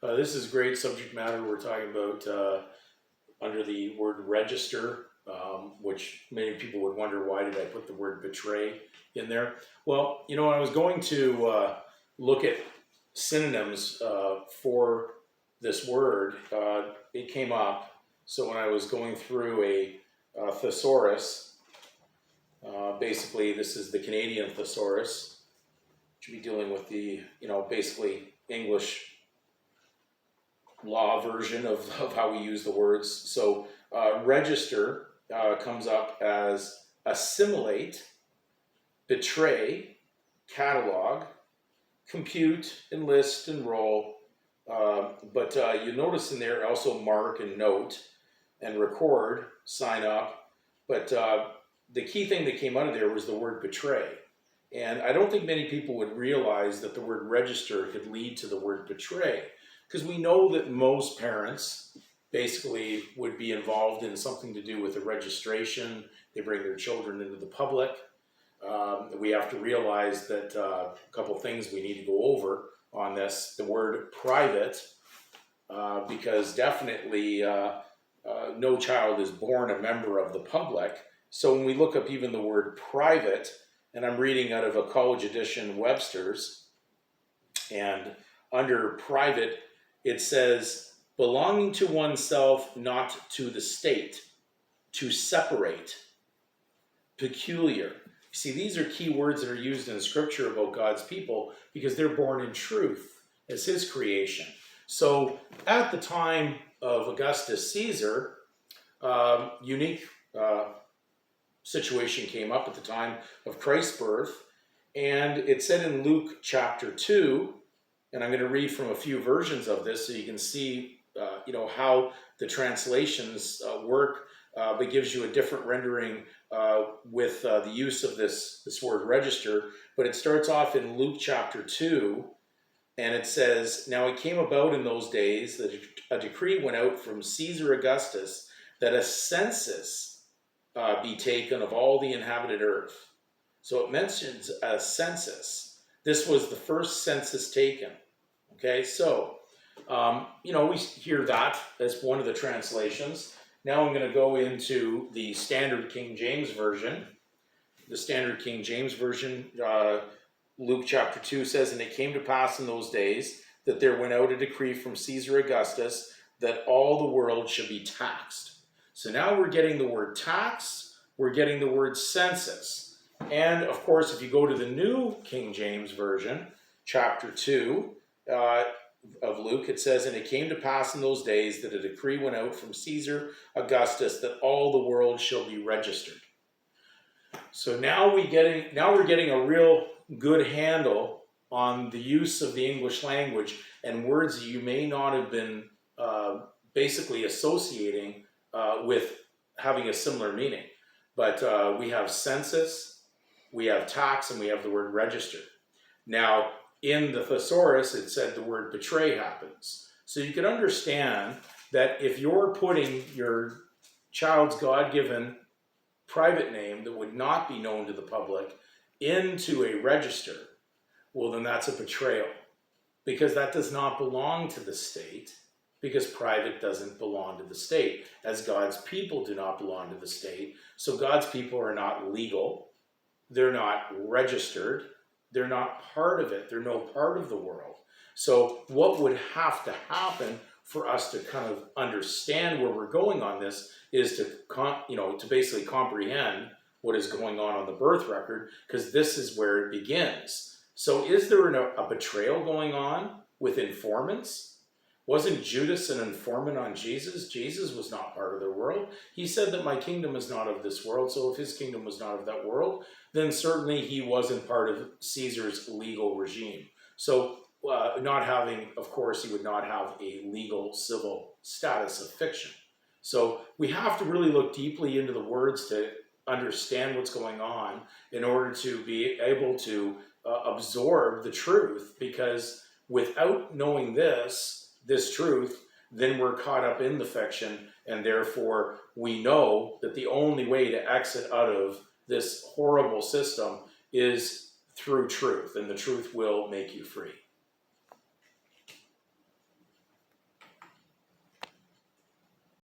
This is great subject matter. We're talking about under the word register, which many people would wonder, why did I put the word betray in there? Well, when I was going to look at synonyms for this word, it came up. So when I was going through a thesaurus, basically this is the Canadian thesaurus, which would be dealing with the, basically English law version of how we use the words. So register comes up as assimilate, betray, catalog, compute, enlist, enroll. But you notice in there also mark and note and record, sign up. But the key thing that came out of there was the word betray. And I don't think many people would realize that the word register could lead to the word betray. Because we know that most parents basically would be involved in something to do with the registration. They bring their children into the public. We have to realize that a couple things we need to go over on this. The word private, because definitely no child is born a member of the public. So when we look up even the word private, and I'm reading out of a college edition Webster's, and under private, it says, belonging to oneself, not to the state, to separate, peculiar. You see, these are key words that are used in Scripture about God's people because they're born in truth as His creation. So at the time of Augustus Caesar, unique situation came up at the time of Christ's birth, and it said in Luke chapter 2, and I'm going to read from a few versions of this so you can see, how the translations work, but gives you a different rendering with the use of this word register. But it starts off in Luke chapter 2, and it says, now it came about in those days that a decree went out from Caesar Augustus that a census be taken of all the inhabited earth. So it mentions a census. This was the first census taken. Okay, so, we hear that as one of the translations. Now I'm going to go into the Standard King James Version. The Standard King James Version, Luke chapter 2 says, and it came to pass in those days that there went out a decree from Caesar Augustus that all the world should be taxed. So now we're getting the word tax, we're getting the word census. And of course, if you go to the New King James Version, chapter 2, of Luke, it says, and it came to pass in those days that a decree went out from Caesar Augustus that all the world shall be registered. So now we're getting a real good handle on the use of the English language and words that you may not have been basically associating with having a similar meaning. But we have census, we have tax, and we have the word register. Now, in the thesaurus, it said the word betray happens. So you can understand that if you're putting your child's God-given private name that would not be known to the public into a register, well, then that's a betrayal, because that does not belong to the state, because private doesn't belong to the state, as God's people do not belong to the state. So God's people are not legal, they're not registered, they're not part of it. They're no part of the world. So what would have to happen for us to kind of understand where we're going on this is to basically comprehend what is going on the birth record, because this is where it begins. So is there a betrayal going on with informants? Wasn't Judas an informant on Jesus? Jesus was not part of their world. He said that my kingdom is not of this world. So if his kingdom was not of that world, then certainly he wasn't part of Caesar's legal regime. So not having, of course, he would not have a legal civil status of fiction. So we have to really look deeply into the words to understand what's going on in order to be able to absorb the truth, because without knowing this truth, then we're caught up in the fiction, and therefore we know that the only way to exit out of this horrible system is through truth, and the truth will make you free.